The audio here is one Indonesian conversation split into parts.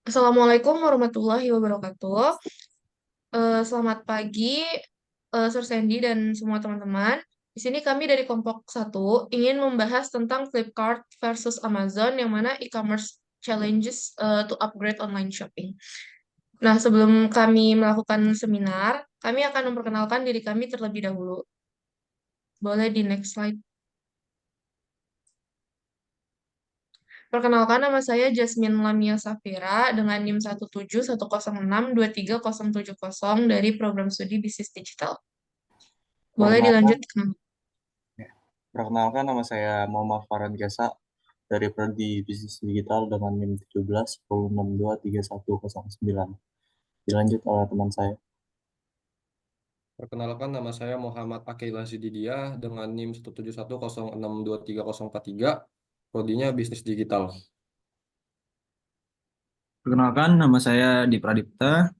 Assalamualaikum warahmatullahi wabarakatuh. Selamat pagi, Sir Sandy dan semua teman-teman. Di sini kami dari kelompok satu ingin membahas tentang Flipkart versus Amazon, yang mana e-commerce challenges to upgrade online shopping. Nah, sebelum kami melakukan seminar, kami akan memperkenalkan diri kami terlebih dahulu. Boleh di next slide. Perkenalkan, nama saya Jasmine Lamia Safira dengan NIM 171062370 dari program studi Bisnis Digital. Boleh Perkenalkan, dilanjutkan. ya. Perkenalkan nama saya Muhammad Farhan Gesa dari Prodi Bisnis Digital dengan NIM 17 10623109. Dilanjut oleh teman saya. Perkenalkan, nama saya Muhammad Akila Zididia dengan NIM 17106234043, prodinya Bisnis Digital. Perkenalkan, nama saya Di Pradipta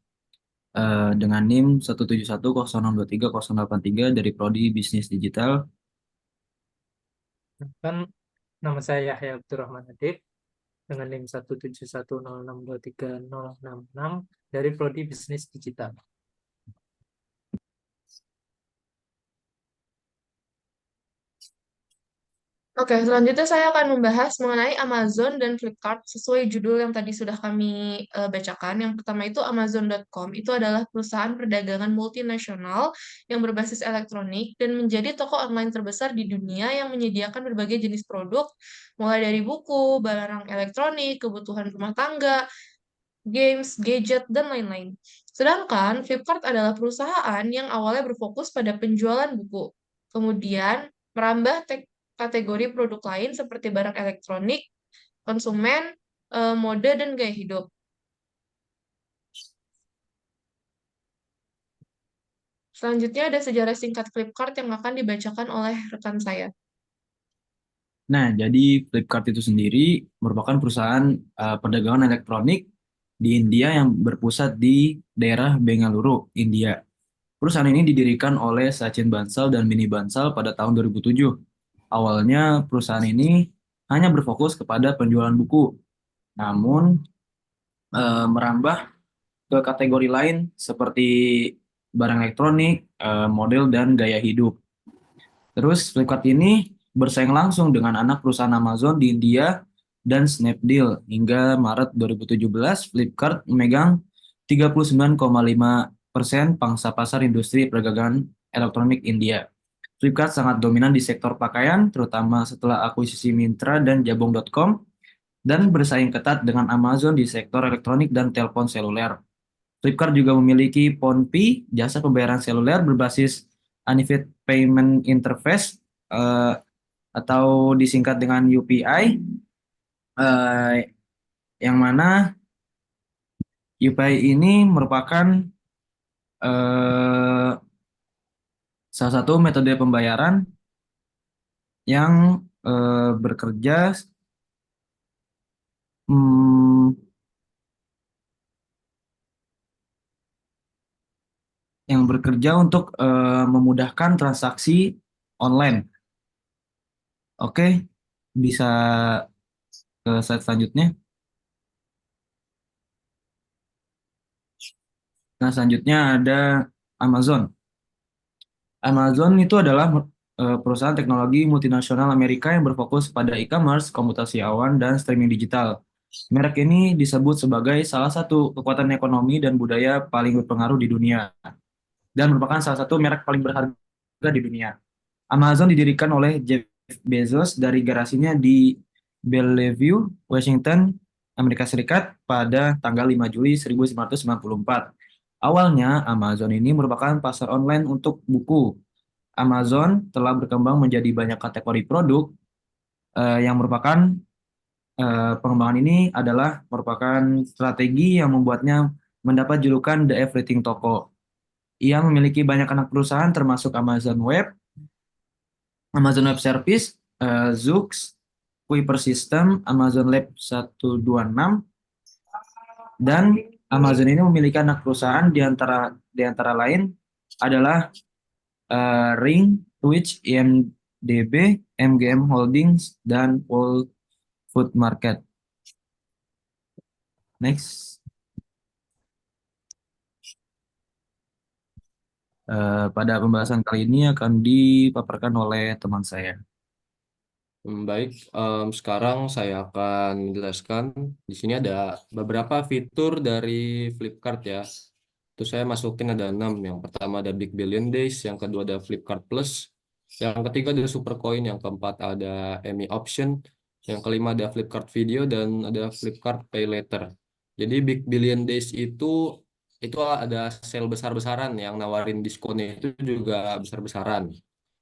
dengan NIM 17106238083 dari Prodi Bisnis Digital. Kan nama saya Yahya Abdurrahman Adib dengan NIM 17106236066 dari Prodi Bisnis Digital. Oke, selanjutnya saya akan membahas mengenai Amazon dan Flipkart sesuai judul yang tadi sudah kami bacakan. Yang pertama itu Amazon.com. Itu adalah perusahaan perdagangan multinasional yang berbasis elektronik dan menjadi toko online terbesar di dunia yang menyediakan berbagai jenis produk, mulai dari buku, barang elektronik, kebutuhan rumah tangga, games, gadget, dan lain-lain. Sedangkan Flipkart adalah perusahaan yang awalnya berfokus pada penjualan buku, kemudian merambah kategori produk lain seperti barang elektronik, konsumen, mode, dan gaya hidup. Selanjutnya ada sejarah singkat Flipkart yang akan dibacakan oleh rekan saya. Nah, jadi Flipkart itu sendiri merupakan perusahaan perdagangan elektronik di India yang berpusat di daerah Bengaluru, India. Perusahaan ini didirikan oleh Sachin Bansal dan Mini Bansal pada tahun 2007. Awalnya perusahaan ini hanya berfokus kepada penjualan buku, namun merambah ke kategori lain seperti barang elektronik, model, dan gaya hidup. Terus Flipkart ini bersaing langsung dengan anak perusahaan Amazon di India dan Snapdeal. Hingga Maret 2017, Flipkart memegang 39,5% pangsa pasar industri perdagangan elektronik India. Flipkart sangat dominan di sektor pakaian, terutama setelah akuisisi Myntra dan Jabong.com, dan bersaing ketat dengan Amazon di sektor elektronik dan telepon seluler. Flipkart juga memiliki PhonePe, jasa pembayaran seluler berbasis Unified Payment Interface eh, atau disingkat dengan UPI, yang mana UPI ini merupakan eh, salah satu metode pembayaran yang bekerja hmm, untuk memudahkan transaksi online. Oke, bisa ke slide selanjutnya. Nah, selanjutnya ada Amazon. Amazon itu adalah perusahaan teknologi multinasional Amerika yang berfokus pada e-commerce, komputasi awan, dan streaming digital. Merek ini disebut sebagai salah satu kekuatan ekonomi dan budaya paling berpengaruh di dunia, dan merupakan salah satu merek paling berharga di dunia. Amazon didirikan oleh Jeff Bezos dari garasinya di Bellevue, Washington, Amerika Serikat pada tanggal 5 Juli 1994. Awalnya, Amazon ini merupakan pasar online untuk buku. Amazon telah berkembang menjadi banyak kategori produk yang merupakan pengembangan ini adalah merupakan strategi yang membuatnya mendapat julukan The Everything Toko. Ia memiliki banyak anak perusahaan termasuk Amazon Web, Amazon Web Service, Zoox, Kuiper System, Amazon Lab 126, dan Amazon ini memiliki anak perusahaan di antara lain adalah Ring, Twitch, IMDb, MGM Holdings, dan Whole Food Market. Next. Pada pembahasan kali ini akan dipaparkan oleh teman saya. Baik, sekarang saya akan menjelaskan. Di sini ada beberapa fitur dari Flipkart ya. Itu saya masukin ada 6. Yang pertama ada Big Billion Days, yang kedua ada Flipkart Plus, yang ketiga ada Super Coin, yang keempat ada Emmy Option, yang kelima ada Flipkart Video, dan ada Flipkart Pay Later. Jadi Big Billion Days itu ada sale besar-besaran yang nawarin diskonnya itu juga besar-besaran.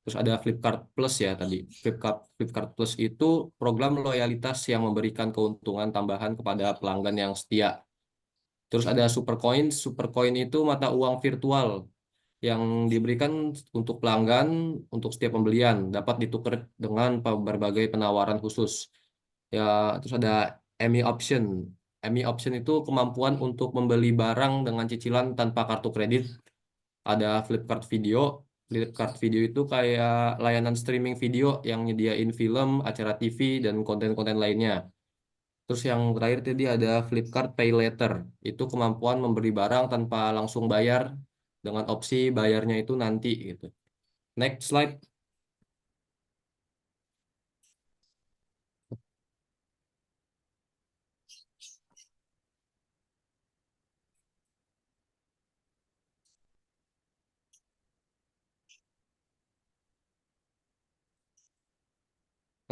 Terus ada Flipkart Plus ya tadi. Flipkart Plus itu program loyalitas yang memberikan keuntungan tambahan kepada pelanggan yang setia. Terus ada Super Coin. Super Coin itu mata uang virtual yang diberikan untuk pelanggan untuk setiap pembelian, dapat ditukar dengan berbagai penawaran khusus. Ya, terus ada Emmy Option. Emmy Option itu kemampuan untuk membeli barang dengan cicilan tanpa kartu kredit. Ada Flipkart Video. Flipkart Video itu kayak layanan streaming video yang nyediain film, acara TV, dan konten-konten lainnya. Terus yang terakhir tadi ada Flipkart Pay Later. Itu kemampuan memberi barang tanpa langsung bayar dengan opsi bayarnya itu nanti gitu. Next slide.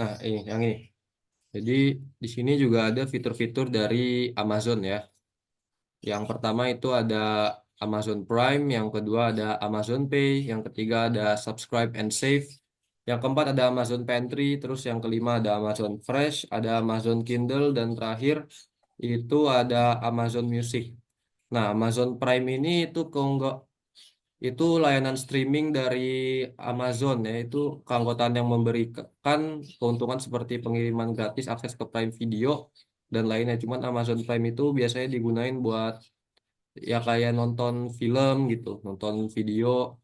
Nah, ini yang ini. Jadi di sini juga ada fitur-fitur dari Amazon ya. Yang pertama itu ada Amazon Prime, yang kedua ada Amazon Pay, yang ketiga ada Subscribe and Save, yang keempat ada Amazon Pantry, terus yang kelima ada Amazon Fresh, ada Amazon Kindle, dan terakhir itu ada Amazon Music. Nah, Amazon Prime ini itu layanan streaming dari Amazon ya, itu keanggotaan yang memberikan keuntungan seperti pengiriman gratis, akses ke Prime Video, dan lainnya. Cuman Amazon Prime itu biasanya digunain buat ya kayak nonton film gitu, nonton video.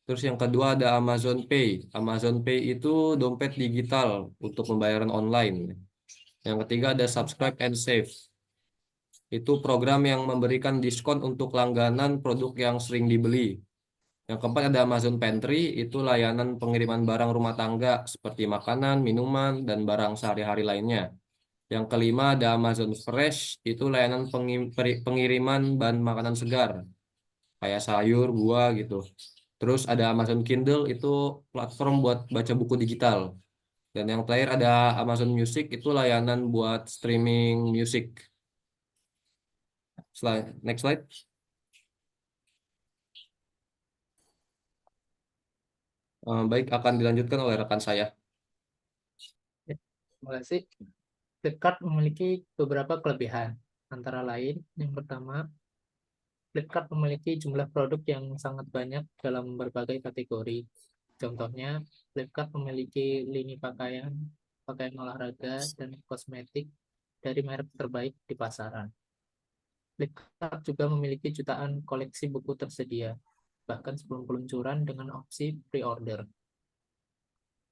Terus yang kedua ada Amazon Pay. Amazon Pay itu dompet digital untuk pembayaran online. Yang ketiga ada Subscribe and Save. Itu program yang memberikan diskon untuk langganan produk yang sering dibeli. Yang keempat ada Amazon Pantry, itu layanan pengiriman barang rumah tangga seperti makanan, minuman, dan barang sehari-hari lainnya. Yang kelima ada Amazon Fresh, itu layanan pengiriman bahan makanan segar, kayak sayur, buah gitu. Terus ada Amazon Kindle, itu platform buat baca buku digital. Dan yang terakhir ada Amazon Music, itu layanan buat streaming music. Next slide. Baik, akan dilanjutkan oleh rekan saya. Ya, terima kasih. Flipkart memiliki beberapa kelebihan. Antara lain, yang pertama, Flipkart memiliki jumlah produk yang sangat banyak dalam berbagai kategori. Contohnya, Flipkart memiliki lini pakaian, pakaian olahraga, dan kosmetik dari merek terbaik di pasaran. Flipkart juga memiliki jutaan koleksi buku tersedia, bahkan sebelum peluncuran dengan opsi pre-order.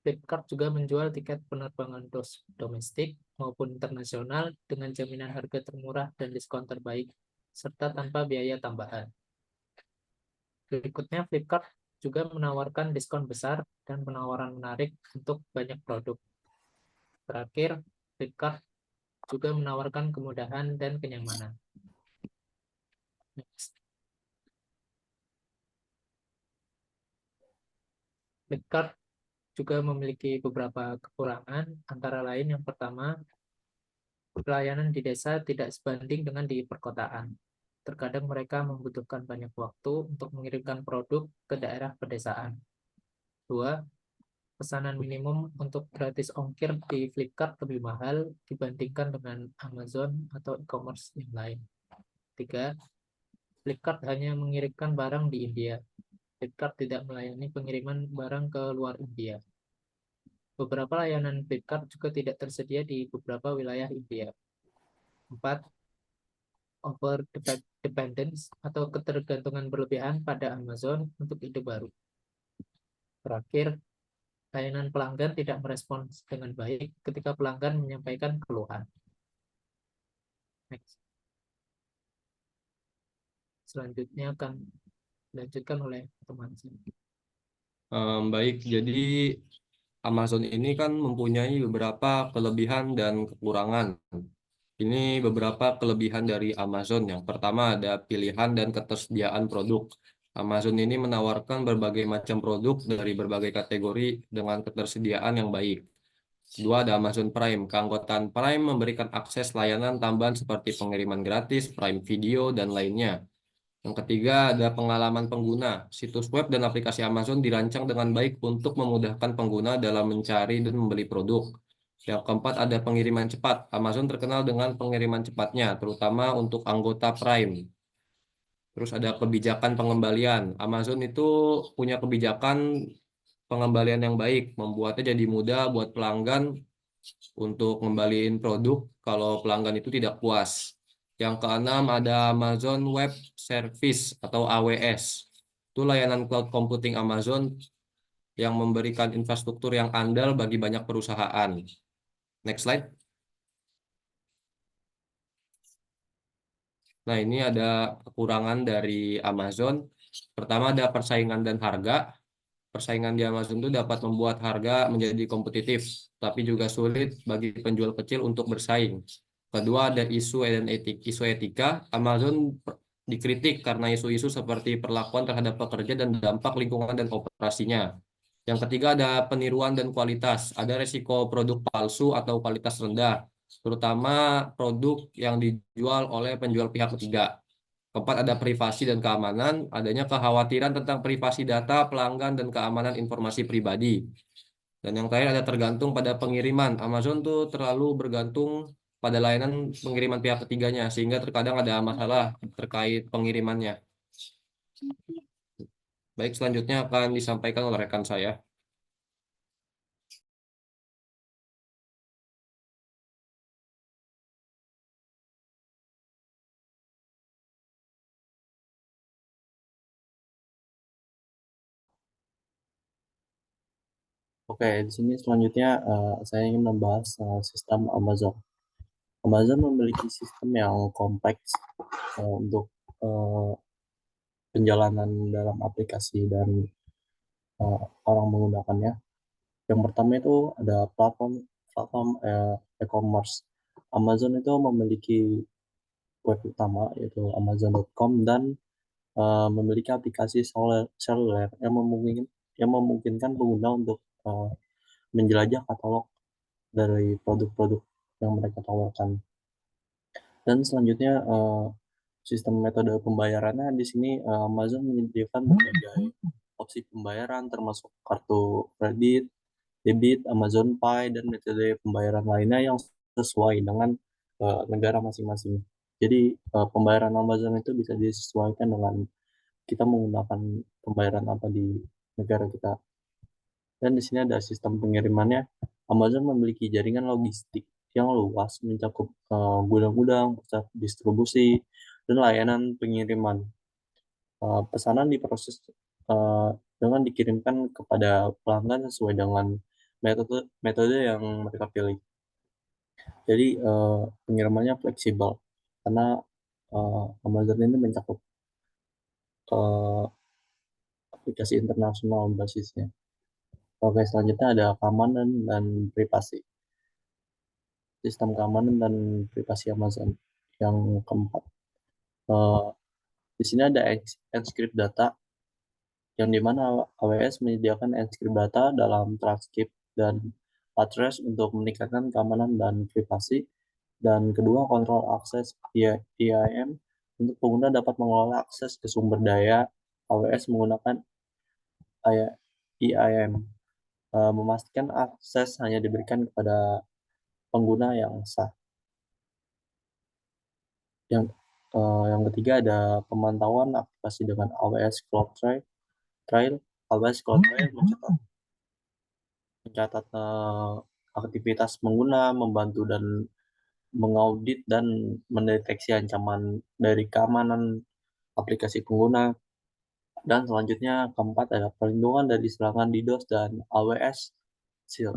Flipkart juga menjual tiket penerbangan domestik maupun internasional dengan jaminan harga termurah dan diskon terbaik, serta tanpa biaya tambahan. Berikutnya, Flipkart juga menawarkan diskon besar dan penawaran menarik untuk banyak produk. Terakhir, Flipkart juga menawarkan kemudahan dan kenyamanan. Next. Flipkart juga memiliki beberapa kekurangan, antara lain yang pertama, pelayanan di desa tidak sebanding dengan di perkotaan. Terkadang mereka membutuhkan banyak waktu untuk mengirimkan produk ke daerah pedesaan. 2. Pesanan minimum untuk gratis ongkir di Flipkart lebih mahal dibandingkan dengan Amazon atau e-commerce yang lain. 3. Flipkart hanya mengirimkan barang di India. Flipkart tidak melayani pengiriman barang ke luar India. Beberapa layanan Flipkart juga tidak tersedia di beberapa wilayah India. 4. Over dependence atau ketergantungan berlebihan pada Amazon untuk ide baru. Terakhir, layanan pelanggan tidak merespons dengan baik ketika pelanggan menyampaikan keluhan. Next. Selanjutnya akan dilanjutkan oleh teman saya. Baik, jadi Amazon ini kan mempunyai beberapa kelebihan dan kekurangan. Ini beberapa kelebihan dari Amazon. Yang pertama ada pilihan dan ketersediaan produk. Amazon ini menawarkan berbagai macam produk dari berbagai kategori dengan ketersediaan yang baik. Kedua ada Amazon Prime. Keanggotaan Prime memberikan akses layanan tambahan seperti pengiriman gratis, Prime Video, dan lainnya. Yang ketiga ada pengalaman pengguna. Situs web dan aplikasi Amazon dirancang dengan baik untuk memudahkan pengguna dalam mencari dan membeli produk. Yang keempat ada pengiriman cepat. Amazon terkenal dengan pengiriman cepatnya, terutama untuk anggota Prime. Terus ada kebijakan pengembalian. Amazon itu punya kebijakan pengembalian yang baik, membuatnya jadi mudah buat pelanggan untuk ngembaliin produk kalau pelanggan itu tidak puas. Yang keenam ada Amazon Web Service atau AWS. Itu layanan cloud computing Amazon yang memberikan infrastruktur yang andal bagi banyak perusahaan. Next slide. Nah, ini ada kekurangan dari Amazon. Pertama ada persaingan dan harga. Persaingan di Amazon itu dapat membuat harga menjadi kompetitif, tapi juga sulit bagi penjual kecil untuk bersaing. Kedua ada isu etika. Amazon dikritik karena isu-isu seperti perlakuan terhadap pekerja dan dampak lingkungan dan operasinya. Yang ketiga ada peniruan dan kualitas. Ada resiko produk palsu atau kualitas rendah, terutama produk yang dijual oleh penjual pihak ketiga. Keempat ada privasi dan keamanan, adanya kekhawatiran tentang privasi data pelanggan dan keamanan informasi pribadi. Dan yang terakhir ada tergantung pada pengiriman. Amazon tuh terlalu bergantung pada layanan pengiriman pihak ketiganya, sehingga terkadang ada masalah terkait pengirimannya. Baik, selanjutnya akan disampaikan oleh rekan saya. Oke, di sini selanjutnya saya ingin membahas sistem Amazon. Amazon memiliki sistem yang kompleks untuk eh, penjalanan dalam aplikasi dan orang menggunakannya. Yang pertama itu ada platform platform e-commerce. Amazon itu memiliki web utama yaitu Amazon.com dan memiliki aplikasi seluler yang memungkinkan pengguna untuk menjelajah katalog dari produk-produk yang mereka tawarkan. Dan selanjutnya sistem metode pembayarannya di sini Amazon menyediakan berbagai opsi pembayaran termasuk kartu kredit, debit, Amazon Pay, dan metode pembayaran lainnya yang sesuai dengan negara masing-masing. Jadi pembayaran Amazon itu bisa disesuaikan dengan kita menggunakan pembayaran apa di negara kita. Dan di sini ada sistem pengirimannya. Amazon memiliki jaringan logistik yang luas mencakup gudang-gudang, pusat distribusi, dan layanan pengiriman. Pesanan diproses dengan dikirimkan kepada pelanggan sesuai dengan metode yang mereka pilih. Jadi pengirimannya fleksibel karena Amazon ini mencakup aplikasi internasional basisnya. Oke, selanjutnya ada keamanan dan privasi. Sistem keamanan dan privasi Amazon. Yang keempat, di sini ada encrypt data, yang dimana AWS menyediakan encrypt data dalam transkrip dan address untuk meningkatkan keamanan dan privasi. Dan kedua, kontrol akses IAM untuk pengguna dapat mengelola akses ke sumber daya AWS menggunakan IAM, memastikan akses hanya diberikan kepada pengguna yang sah. Yang ketiga ada pemantauan aktivasi dengan AWS Trail. AWS Cloud Trail mencatat aktivitas pengguna, membantu dan mengaudit dan mendeteksi ancaman dari keamanan aplikasi pengguna. Dan selanjutnya keempat ada perlindungan dari serangan DDoS dan AWS Shield.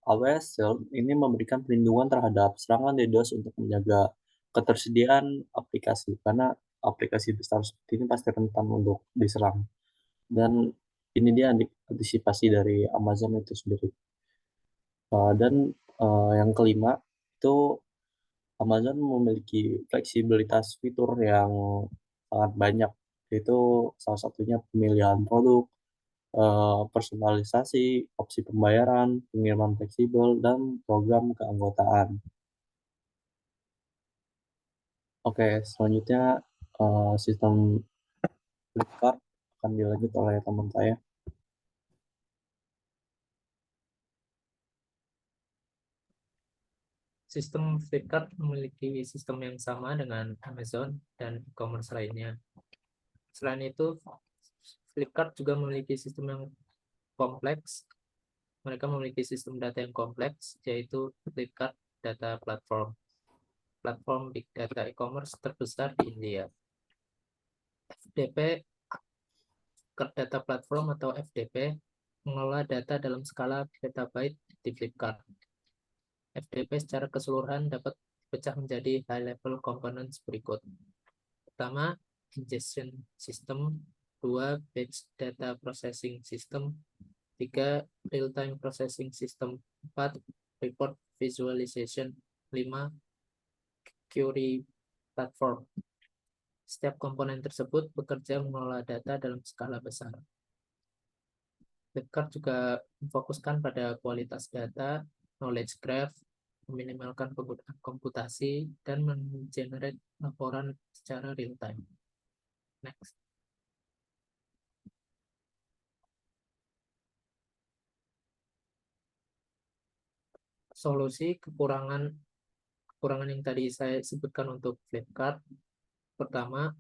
AWS Shield ini memberikan perlindungan terhadap serangan DDoS untuk menjaga ketersediaan aplikasi karena aplikasi besar seperti ini pasti rentan untuk diserang. Dan ini dia antisipasi dari Amazon itu sendiri. Dan yang kelima itu Amazon memiliki fleksibilitas fitur yang sangat banyak, yaitu salah satunya pemilihan produk, personalisasi, opsi pembayaran, pengiriman fleksibel, dan program keanggotaan. Oke, selanjutnya sistem Flipkart akan dilanjut oleh teman saya. Sistem Flipkart memiliki sistem yang sama dengan Amazon dan e-commerce lainnya. Selain itu, Flipkart juga memiliki sistem yang kompleks. Mereka memiliki sistem data yang kompleks, yaitu Flipkart Data Platform, platform big data e-commerce terbesar di India. FDP, Flipkart Data Platform atau FDP, mengelola data dalam skala petabyte di Flipkart. FDP secara keseluruhan dapat dipecah menjadi high-level components berikut. Pertama, ingestion system. 2, batch data processing system. 3, real-time processing system. 4, report visualization. 5, query platform. Setiap komponen tersebut bekerja mengelola data dalam skala besar. Flipkart juga memfokuskan pada kualitas data, knowledge graph, meminimalkan penggunaan komputasi, dan mengenerate laporan secara real time. Next. Solusi kekurangan yang tadi saya sebutkan untuk Flipkart. Pertama,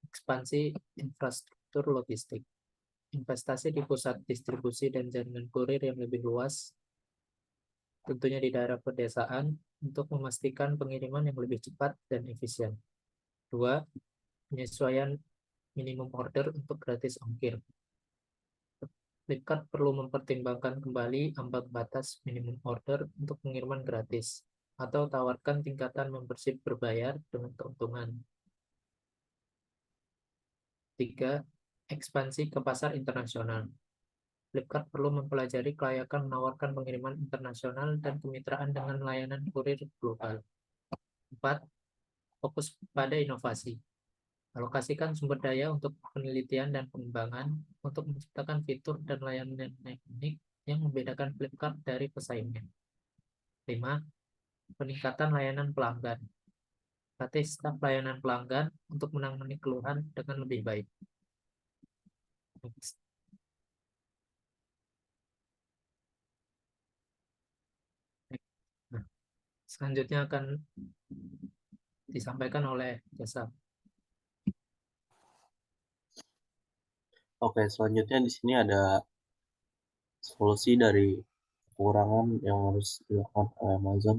ekspansi infrastruktur logistik. Investasi di pusat distribusi dan jaringan kurir yang lebih luas, tentunya di daerah pedesaan, untuk memastikan pengiriman yang lebih cepat dan efisien. 2, penyesuaian minimum order untuk gratis ongkir. Flipkart perlu mempertimbangkan kembali ambang batas minimum order untuk pengiriman gratis, atau tawarkan tingkatan membership berbayar dengan keuntungan. 3, ekspansi ke pasar internasional. Flipkart perlu mempelajari kelayakan menawarkan pengiriman internasional dan kemitraan dengan layanan kurir global. 4, fokus pada inovasi. Alokasikan sumber daya untuk penelitian dan pengembangan untuk menciptakan fitur dan layanan yang unik yang membedakan Flipkart dari pesaingnya. 5, peningkatan layanan pelanggan. Latih staf layanan pelanggan untuk menangani keluhan dengan lebih baik. Nah, selanjutnya akan disampaikan oleh Jasa. Oke, selanjutnya di sini ada solusi dari kekurangan yang harus dilakukan oleh Amazon.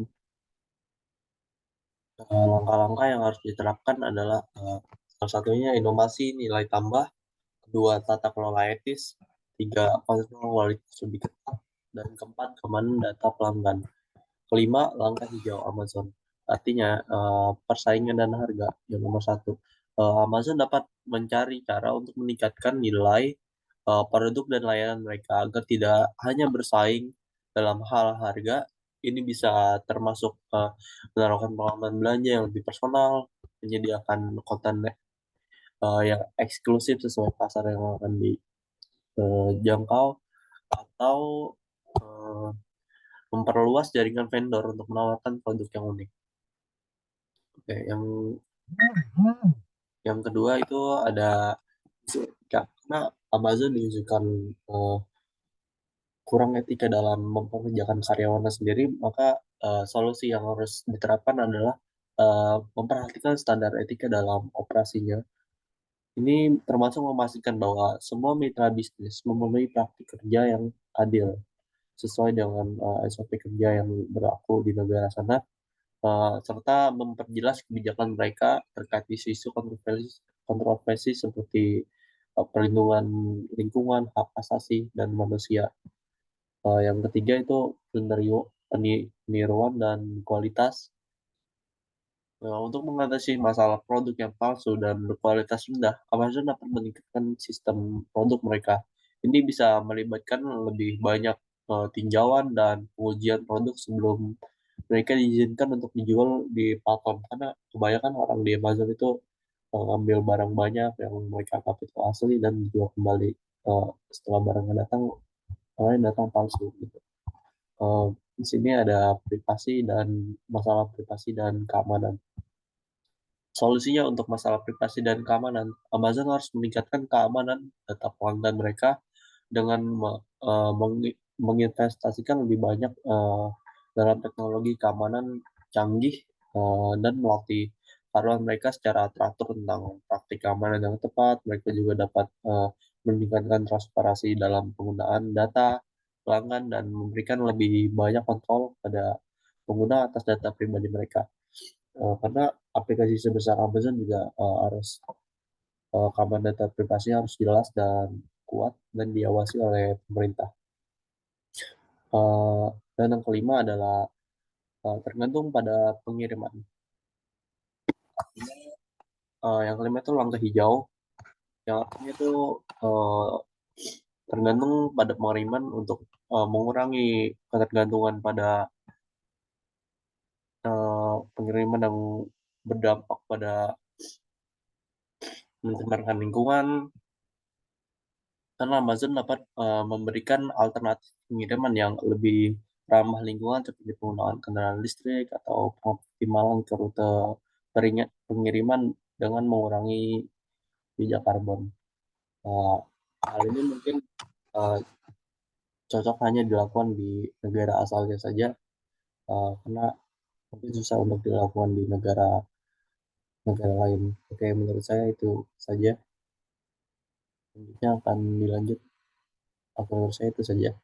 Langkah-langkah yang harus diterapkan adalah salah satunya inovasi nilai tambah, 2, tata kelola etis, 3, kontrol kualitas lebih ketat, dan 4, keamanan data pelanggan. 5, langkah hijau Amazon. Artinya persaingan dan harga yang nomor 1. Amazon dapat mencari cara untuk meningkatkan nilai produk dan layanan mereka agar tidak hanya bersaing dalam hal harga. Ini bisa termasuk menaruhkan pengalaman belanja yang lebih personal, menyediakan konten yang eksklusif sesuai pasar yang akan dijangkau, atau memperluas jaringan vendor untuk menawarkan produk yang unik. Oke, yang kedua itu ada karena Amazon diusulkan kurang etika dalam mempekerjakan karyawannya sendiri, maka solusi yang harus diterapkan adalah memperhatikan standar etika dalam operasinya. Ini termasuk memastikan bahwa semua mitra bisnis memenuhi praktik kerja yang adil sesuai dengan SOP kerja yang berlaku di negara sana, serta memperjelas kebijakan mereka terkait isu-isu kontroversi seperti perlindungan lingkungan, hak asasi, dan manusia. Yang ketiga itu peniruan dan kualitas. Untuk mengatasi masalah produk yang palsu dan berkualitas rendah, Amazon dapat meningkatkan sistem produk mereka. Ini bisa melibatkan lebih banyak tinjauan dan pengujian produk sebelum mereka diizinkan untuk dijual di platform. Karena kebanyakan orang di Amazon itu ngambil barang banyak yang mereka anggap itu asli dan dijual kembali. Setelah barangnya datang, orang datang palsu gitu. Eh, di sini ada privasi dan masalah privasi dan keamanan. Solusinya untuk masalah privasi dan keamanan, Amazon harus meningkatkan keamanan data pelanggan mereka dengan menginvestasikan lebih banyak dalam teknologi keamanan canggih dan melatih karyawan mereka secara teratur tentang praktik keamanan yang tepat. Mereka juga dapat meningkatkan transparansi dalam penggunaan data pelanggan dan memberikan lebih banyak kontrol pada pengguna atas data pribadi mereka. Karena aplikasi sebesar Amazon juga harus keamanan data privasinya harus jelas dan kuat dan diawasi oleh pemerintah. Eh, dan yang kelima adalah tergantung pada pengiriman. Yang kelima itu langkah hijau, yang artinya itu tergantung pada pengiriman untuk mengurangi ketergantungan pada pengiriman yang berdampak pada mencemarkan lingkungan, karena Amazon dapat memberikan alternatif pengiriman yang lebih ramah lingkungan seperti penggunaan kendaraan listrik atau pengoptimalan ke rute pengiriman dengan mengurangi jejak karbon. Hal ini mungkin cocok hanya dilakukan di negara asalnya saja, karena mungkin susah untuk dilakukan di negara lain. Oke, menurut saya itu saja. Selanjutnya akan dilanjut. Menurut saya itu saja.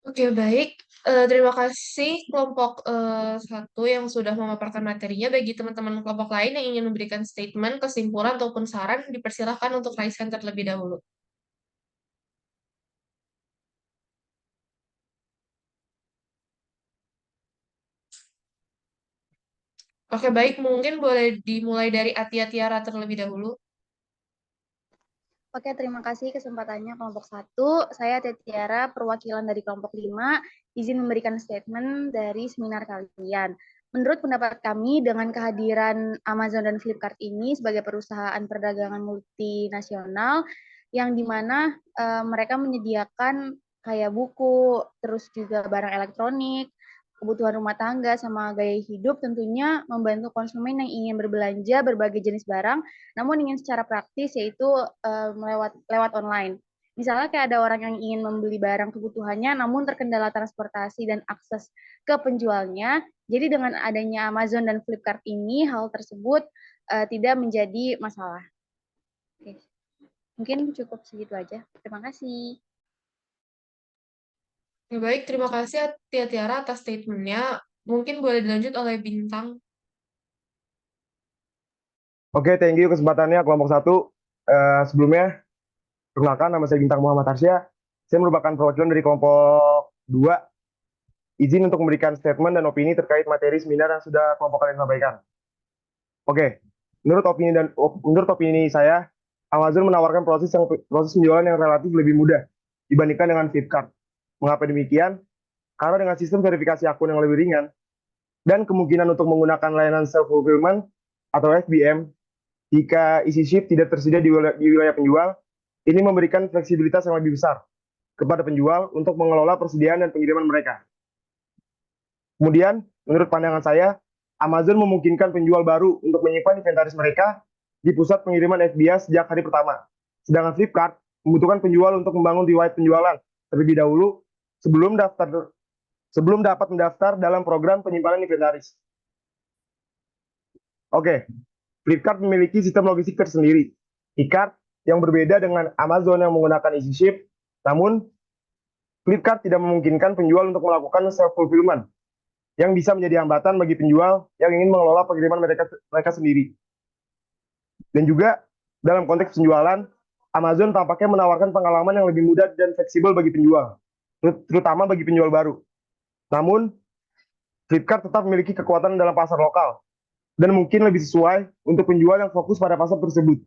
Oke, baik. Terima kasih kelompok 1 yang sudah memaparkan materinya. Bagi teman-teman kelompok lain yang ingin memberikan statement, kesimpulan, ataupun saran, dipersilakan untuk raise hand terlebih dahulu. Oke, baik. Mungkin boleh dimulai dari Atia Tiara terlebih dahulu. Oke, terima kasih kesempatannya kelompok 1. Saya Tiara, perwakilan dari kelompok 5, izin memberikan statement dari seminar kalian. Menurut pendapat kami, dengan kehadiran Amazon dan Flipkart ini sebagai perusahaan perdagangan multinasional, yang dimana mereka menyediakan kayak buku, terus juga barang elektronik, kebutuhan rumah tangga, sama gaya hidup, tentunya membantu konsumen yang ingin berbelanja berbagai jenis barang, namun ingin secara praktis, yaitu lewat online. Misalnya kayak ada orang yang ingin membeli barang kebutuhannya, namun terkendala transportasi dan akses ke penjualnya. Jadi dengan adanya Amazon dan Flipkart ini, hal tersebut tidak menjadi masalah. Oke. Mungkin cukup segitu aja. Terima kasih. Ya, baik, terima kasih Atia Tiara atas statementnya. Mungkin boleh dilanjut oleh Bintang. Oke, thank you kesempatannya kelompok 1. Sebelumnya, perkenalkan nama saya Bintang Muhammad Arsya. Saya merupakan perwakilan dari kelompok 2. Izin untuk memberikan statement dan opini terkait materi seminar yang sudah kelompok kalian sampaikan. Oke, menurut opini saya, Amazon menawarkan proses penjualan yang relatif lebih mudah dibandingkan dengan Flipkart. Mengapa demikian? Karena dengan sistem verifikasi akun yang lebih ringan dan kemungkinan untuk menggunakan layanan self-fulfillment atau FBM, jika isi ship tidak tersedia di wilayah penjual, ini memberikan fleksibilitas yang lebih besar kepada penjual untuk mengelola persediaan dan pengiriman mereka. Kemudian, menurut pandangan saya, Amazon memungkinkan penjual baru untuk menyimpan inventaris mereka di pusat pengiriman FBA sejak hari pertama. Sedangkan Flipkart membutuhkan penjual untuk membangun riwayat penjualan terlebih dahulu sebelum dapat mendaftar dalam program penyimpanan inventaris. Oke, Flipkart memiliki sistem logistik tersendiri, e-cart yang berbeda dengan Amazon yang menggunakan easy ship, namun Flipkart tidak memungkinkan penjual untuk melakukan self-fulfillment, yang bisa menjadi hambatan bagi penjual yang ingin mengelola pengiriman mereka sendiri. Dan juga dalam konteks penjualan, Amazon tampaknya menawarkan pengalaman yang lebih mudah dan fleksibel bagi penjual, terutama bagi penjual baru. Namun, Flipkart tetap memiliki kekuatan dalam pasar lokal, dan mungkin lebih sesuai untuk penjual yang fokus pada pasar tersebut.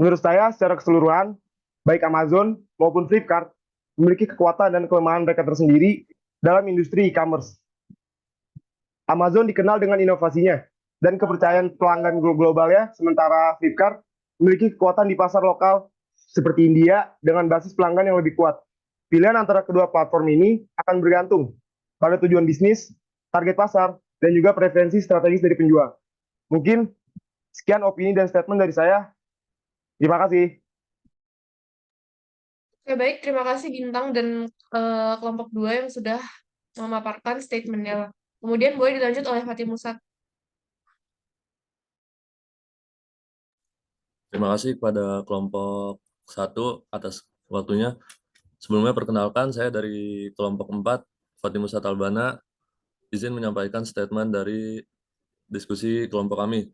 Menurut saya, secara keseluruhan, baik Amazon maupun Flipkart memiliki kekuatan dan kelemahan mereka tersendiri dalam industri e-commerce. Amazon dikenal dengan inovasinya dan kepercayaan pelanggan globalnya, sementara Flipkart memiliki kekuatan di pasar lokal seperti India dengan basis pelanggan yang lebih kuat. Pilihan antara kedua platform ini akan bergantung pada tujuan bisnis, target pasar, dan juga preferensi strategis dari penjual. Mungkin sekian opini dan statement dari saya. Terima kasih. Oke, baik. Terima kasih Bintang dan kelompok 2 yang sudah memaparkan statementnya. Kemudian boleh dilanjut oleh Fatih Musat. Terima kasih kepada kelompok 1 atas waktunya. Sebelumnya perkenalkan, saya dari kelompok 4, Fatih Musat Albana, izin menyampaikan statement dari diskusi kelompok kami.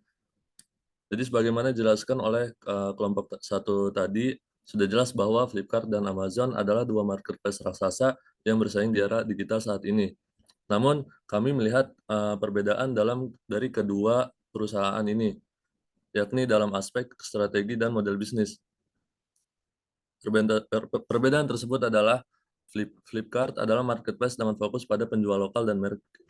Jadi sebagaimana dijelaskan oleh kelompok 1 tadi, sudah jelas bahwa Flipkart dan Amazon adalah dua marketplace raksasa yang bersaing di era digital saat ini. Namun, kami melihat perbedaan dari kedua perusahaan ini, yakni dalam aspek strategi dan model bisnis. Perbedaan tersebut adalah Flipkart adalah marketplace dengan fokus pada penjual lokal dan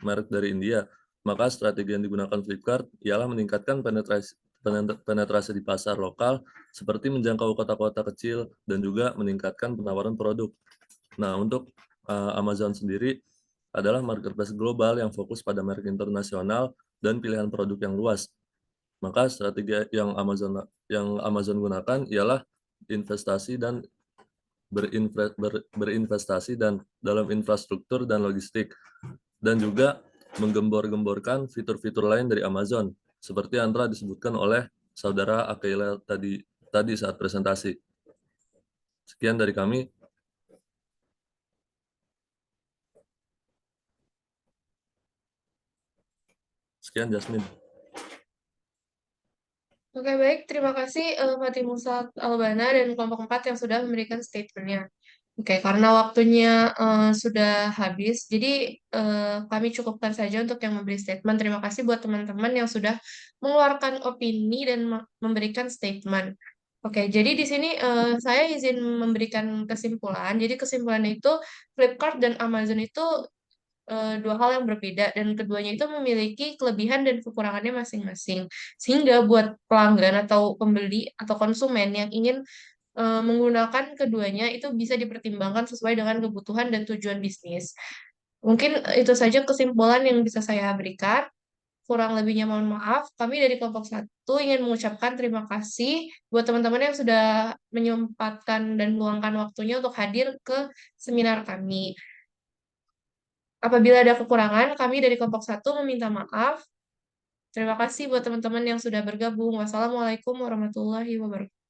merek dari India. Maka strategi yang digunakan Flipkart ialah meningkatkan penetrasi di pasar lokal seperti menjangkau kota-kota kecil dan juga meningkatkan penawaran produk. Nah, untuk Amazon sendiri adalah marketplace global yang fokus pada merek internasional dan pilihan produk yang luas. Maka strategi yang Amazon gunakan ialah investasi dan berinvestasi dan dalam infrastruktur dan logistik, dan juga menggembor-gemborkan fitur-fitur lain dari Amazon seperti yang telah disebutkan oleh saudara Akaila tadi saat presentasi. Sekian dari kami. Sekian Jasmine. Oke, baik. Terima kasih Fatih Musat Albana dan kelompok 4 yang sudah memberikan statementnya. Oke, karena waktunya sudah habis, jadi kami cukupkan saja untuk yang memberi statement. Terima kasih buat teman-teman yang sudah mengeluarkan opini dan memberikan statement. Oke, jadi di sini saya izin memberikan kesimpulan. Jadi kesimpulannya itu Flipkart dan Amazon itu dua hal yang berbeda dan keduanya itu memiliki kelebihan dan kekurangannya masing-masing. Sehingga buat pelanggan atau pembeli atau konsumen yang ingin menggunakan keduanya itu bisa dipertimbangkan sesuai dengan kebutuhan dan tujuan bisnis. Mungkin itu saja kesimpulan yang bisa saya berikan. Kurang lebihnya mohon maaf. Kami dari kelompok 1 ingin mengucapkan terima kasih buat teman-teman yang sudah menyempatkan dan meluangkan waktunya untuk hadir ke seminar kami. Apabila ada kekurangan, kami dari kelompok 1 meminta maaf. Terima kasih buat teman-teman yang sudah bergabung. Wassalamualaikum warahmatullahi wabarakatuh.